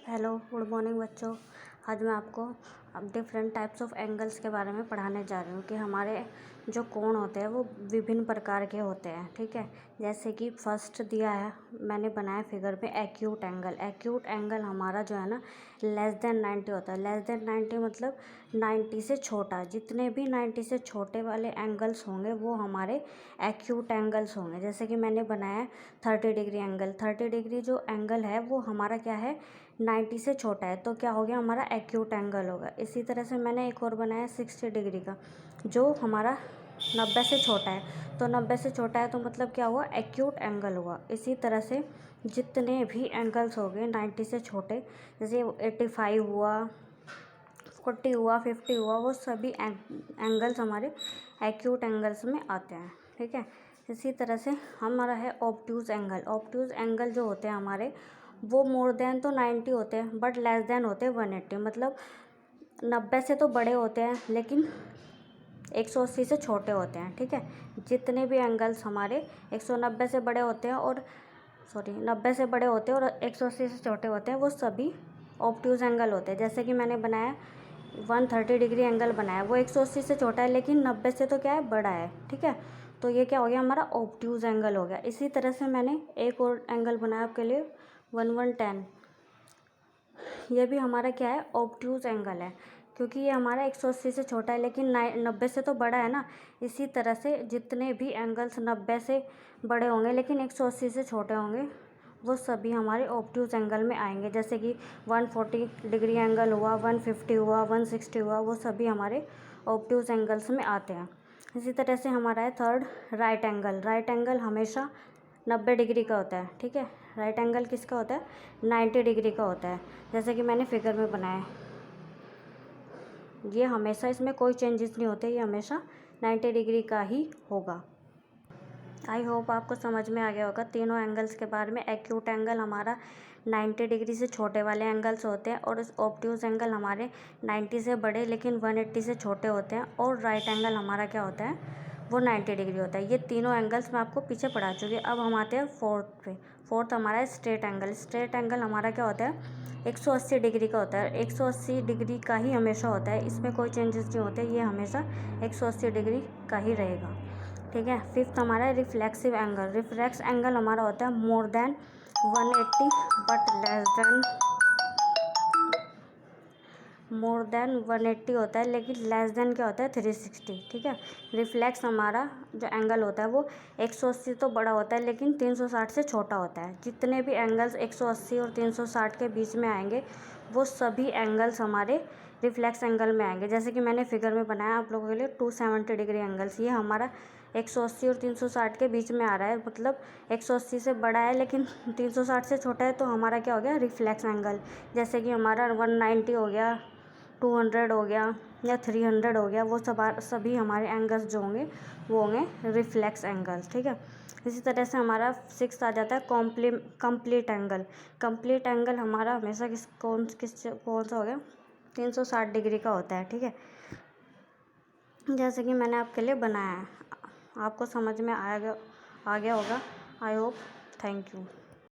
Hello, good morning बच्चों। आज मैं आपको अब डिफरेंट टाइप्स ऑफ एंगल्स के बारे में पढ़ाने जा रही हूँ कि हमारे जो कोण होते हैं वो विभिन्न प्रकार के होते हैं। ठीक है, जैसे कि फर्स्ट दिया है, मैंने बनाया फिगर में एक्यूट एंगल। एक्यूट एंगल हमारा जो है ना लेस देन 90 होता है। लेस देन 90 मतलब 90 से छोटा। जितने भी 90 से छोटे वाले एंगल्स होंगे वो हमारे एक्यूट एंगल्स होंगे। जैसे कि मैंने बनाया 30 डिग्री एंगल। 30 डिग्री जो एंगल है वो हमारा क्या है, 90 से छोटा है, तो क्या हो गया, हमारा एक्यूट एंगल होगा। इसी तरह से मैंने एक और बनाया 60 डिग्री का, जो हमारा 90 से छोटा है। तो 90 से छोटा है तो मतलब क्या हुआ, एक्यूट एंगल हुआ। इसी तरह से जितने भी एंगल्स हो गए 90 से छोटे, जैसे 85 हुआ, 40 हुआ, 50 हुआ, वो सभी एंगल्स हमारे एक्यूट एंगल्स में आते हैं। ठीक है, इसी तरह से हमारा है ऑब्ट्यूज एंगल। ऑब्ट्यूज एंगल जो होते हैं हमारे वो मोर देन तो 90 होते हैं बट लेस देन होते हैं 180। मतलब 90 से तो बड़े होते हैं लेकिन 180 से छोटे होते हैं। ठीक है, जितने भी एंगल्स हमारे 190 से बड़े होते हैं और 90 से बड़े होते हैं और 180 से छोटे होते हैं, वो सभी ऑब्ट्यूज एंगल होते हैं। जैसे कि मैंने बनाया 130 डिग्री एंगल बनाया, वो 180 से छोटा है लेकिन 90 से तो क्या है, बड़ा है। ठीक है, तो ये क्या हो गया, हमारा ऑब्ट्यूज एंगल हो गया। इसी तरह से मैंने एक और एंगल बनाया आपके लिए 1110। ये भी हमारा क्या है, ऑब्ट्यूज एंगल है, क्योंकि ये हमारा 180 से छोटा है लेकिन 90 से तो बड़ा है ना। इसी तरह से जितने भी एंगल्स 90 से बड़े होंगे लेकिन 180 से छोटे होंगे वो सभी हमारे ऑब्ट्यूज एंगल में आएंगे। जैसे कि 140 डिग्री एंगल हुआ, 150 हुआ, 160 हुआ, वो सभी हमारे ऑब्ट्यूज एंगल्स में आते हैं। इसी तरह से हमारा है third right angle. Right angle हमेशा 90 डिग्री का होता है। ठीक है, राइट एंगल किसका होता है, 90 डिग्री का होता है। जैसे कि मैंने फिगर में बनाया, ये हमेशा, इसमें कोई चेंजेस नहीं होते, ये हमेशा 90 डिग्री का ही होगा। आई होप आपको समझ में आ गया होगा तीनों एंगल्स के बारे में। एक्यूट एंगल हमारा 90 डिग्री से छोटे वाले एंगल्स होते हैं और ऑब्ट्यूज एंगल हमारे 90 से बड़े लेकिन 180 से छोटे होते हैं। और राइट एंगल हमारा क्या होता है, वो 90 डिग्री होता है। ये तीनों एंगल्स मैं आपको पीछे पढ़ा चुकी हूँ। अब हम आते हैं फोर्थ पे। फोर्थ हमारा है स्ट्रेट एंगल। स्ट्रेट एंगल हमारा क्या होता है, 180 डिग्री का होता है। 180 डिग्री का ही हमेशा होता है, इसमें कोई चेंजेस नहीं होते, ये हमेशा 180 डिग्री का ही रहेगा। ठीक है, फिफ्थ हमारा है रिफ्लेक्सिव एंगल। रिफ्लेक्स एंगल हमारा होता है more than 180 but more than 180 होता है लेकिन लेस देन क्या होता है, 360। ठीक है, रिफ्लेक्स हमारा जो एंगल होता है वो 180 तो बड़ा होता है लेकिन 360 से छोटा होता है। जितने भी एंगल्स 180 और 360 के बीच में आएंगे वो सभी एंगल्स हमारे रिफ्लेक्स एंगल में आएंगे। जैसे कि मैंने फिगर में बनाया आप लोगों के लिए 270 डिग्री एंगल्स। ये हमारा 180 और 360 के बीच में आ रहा है, मतलब 180 से बड़ा है लेकिन 360 से छोटा है, तो हमारा क्या हो गया, रिफ्लेक्स एंगल। जैसे कि हमारा 190 हो गया, 200 हो गया या 300 हो गया, वो सभी हमारे एंगल्स जो होंगे वो होंगे रिफ्लेक्स एंगल। ठीक है, इसी तरह से हमारा सिक्स आ जाता है कंप्लीट एंगल। कंप्लीट एंगल हमारा हमेशा कौन सा हो गया, 360 डिग्री का होता है। ठीक है, जैसे कि मैंने आपके लिए बनाया है, आपको समझ में आ गया होगा। I hope, thank you.